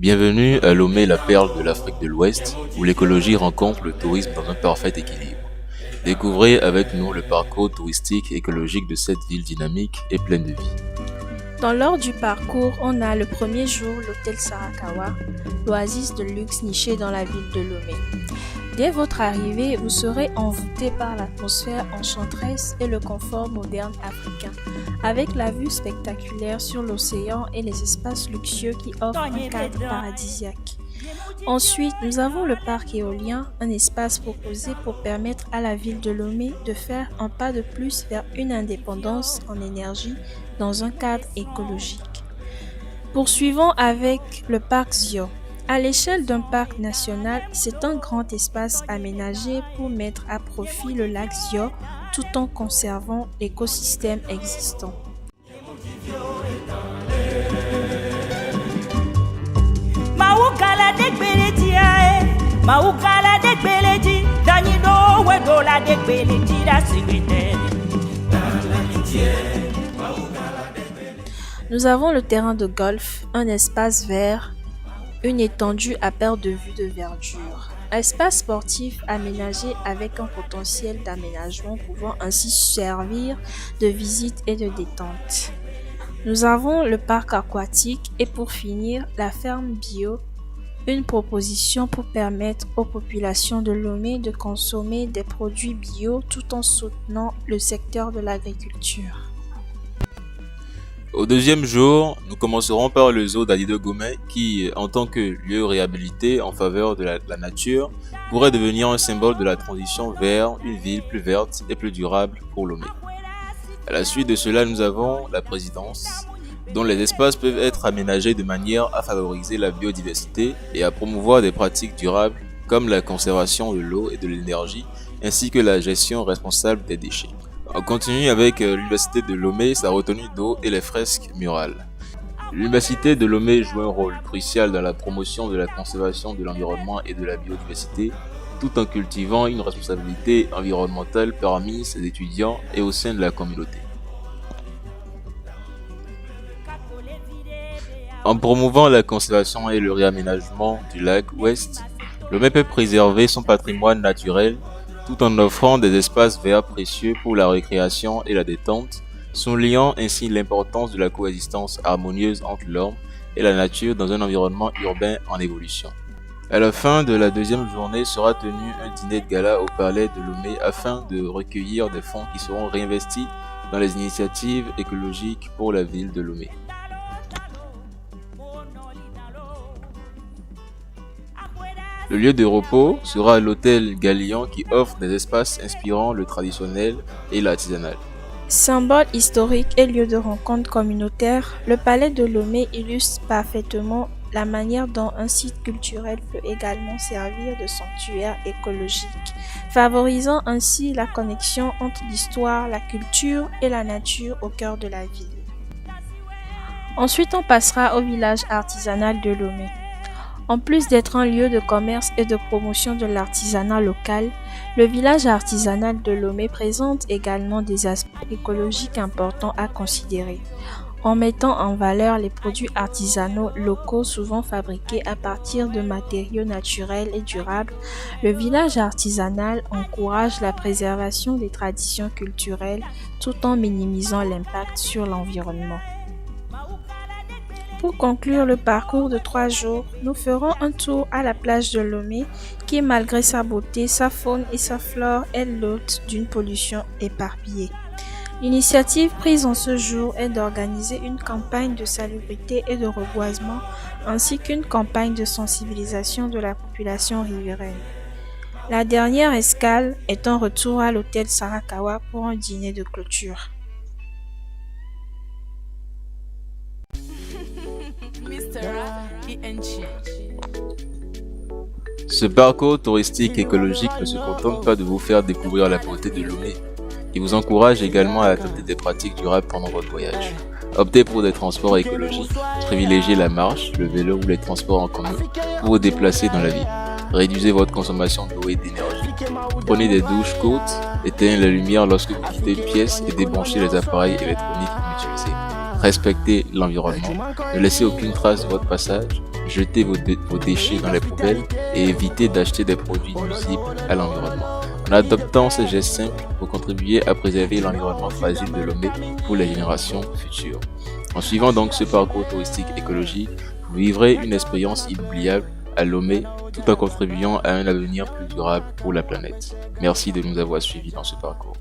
Bienvenue à Lomé, la perle de l'Afrique de l'Ouest, où l'écologie rencontre le tourisme dans un parfait équilibre. Découvrez avec nous le parcours touristique et écologique de cette ville dynamique et pleine de vie. Dans l'ordre du parcours, on a le premier jour l'hôtel Sarakawa, l'oasis de luxe niché dans la ville de Lomé. Dès votre arrivée, vous serez envoûté par l'atmosphère enchanteresse et le confort moderne africain, avec la vue spectaculaire sur l'océan et les espaces luxueux qui offrent un cadre paradisiaque. Ensuite, nous avons le parc éolien, un espace proposé pour permettre à la ville de Lomé de faire un pas de plus vers une indépendance en énergie dans un cadre écologique. Poursuivons avec le parc Zio. À l'échelle d'un parc national, c'est un grand espace aménagé pour mettre à profit le lac Zio tout en conservant l'écosystème existant. Nous avons le terrain de golf, un espace vert, une étendue à perte de vue de verdure. Espace sportif aménagé avec un potentiel d'aménagement pouvant ainsi servir de visite et de détente. Nous avons le parc aquatique et pour finir, la ferme bio, une proposition pour permettre aux populations de Lomé de consommer des produits bio tout en soutenant le secteur de l'agriculture. Au deuxième jour, nous commencerons par le zoo d'Adido Gomé qui, en tant que lieu réhabilité en faveur de la nature, pourrait devenir un symbole de la transition vers une ville plus verte et plus durable pour Lomé. À la suite de cela, nous avons la présidence, dont les espaces peuvent être aménagés de manière à favoriser la biodiversité et à promouvoir des pratiques durables comme la conservation de l'eau et de l'énergie, ainsi que la gestion responsable des déchets. On continue avec l'Université de Lomé, sa retenue d'eau et les fresques murales. L'Université de Lomé joue un rôle crucial dans la promotion de la conservation de l'environnement et de la biodiversité, tout en cultivant une responsabilité environnementale parmi ses étudiants et au sein de la communauté. En promouvant la conservation et le réaménagement du lac Ouest, Lomé peut préserver son patrimoine naturel tout en offrant des espaces verts précieux pour la récréation et la détente, soulignant ainsi l'importance de la coexistence harmonieuse entre l'homme et la nature dans un environnement urbain en évolution. À la fin de la deuxième journée sera tenu un dîner de gala au palais de Lomé afin de recueillir des fonds qui seront réinvestis dans les initiatives écologiques pour la ville de Lomé. Le lieu de repos sera l'hôtel Galion qui offre des espaces inspirant le traditionnel et l'artisanal. Symbole historique et lieu de rencontre communautaire, le palais de Lomé illustre parfaitement la manière dont un site culturel peut également servir de sanctuaire écologique, favorisant ainsi la connexion entre l'histoire, la culture et la nature au cœur de la ville. Ensuite, on passera au village artisanal de Lomé. En plus d'être un lieu de commerce et de promotion de l'artisanat local, le village artisanal de Lomé présente également des aspects écologiques importants à considérer, en mettant en valeur les produits artisanaux locaux souvent fabriqués à partir de matériaux naturels et durables. Le village artisanal encourage la préservation des traditions culturelles tout en minimisant l'impact sur l'environnement. Pour conclure le parcours de 3 jours, nous ferons un tour à la plage de Lomé qui, malgré sa beauté, sa faune et sa flore, est l'hôte d'une pollution éparpillée. L'initiative prise en ce jour est d'organiser une campagne de salubrité et de reboisement ainsi qu'une campagne de sensibilisation de la population riveraine. La dernière escale est un retour à l'hôtel Sarakawa pour un dîner de clôture. Ce parcours touristique écologique ne se contente pas de vous faire découvrir la beauté de Lomé, il vous encourage également à adopter des pratiques durables pendant votre voyage. Optez pour des transports écologiques, privilégiez la marche, le vélo ou les transports en commun pour vous déplacer dans la ville. Réduisez votre consommation d'eau et d'énergie. Prenez des douches courtes, éteignez la lumière lorsque vous quittez une pièce et débranchez les appareils électroniques inutilisés. Respectez l'environnement, ne laissez aucune trace de votre passage jetez vos déchets dans les poubelles et évitez d'acheter des produits nuisibles à l'environnement. En adoptant ces gestes simples, vous contribuez à préserver l'environnement fragile de Lomé pour les générations futures. En suivant donc ce parcours touristique écologique, vous vivrez une expérience inoubliable à Lomé tout en contribuant à un avenir plus durable pour la planète. Merci de nous avoir suivis dans ce parcours.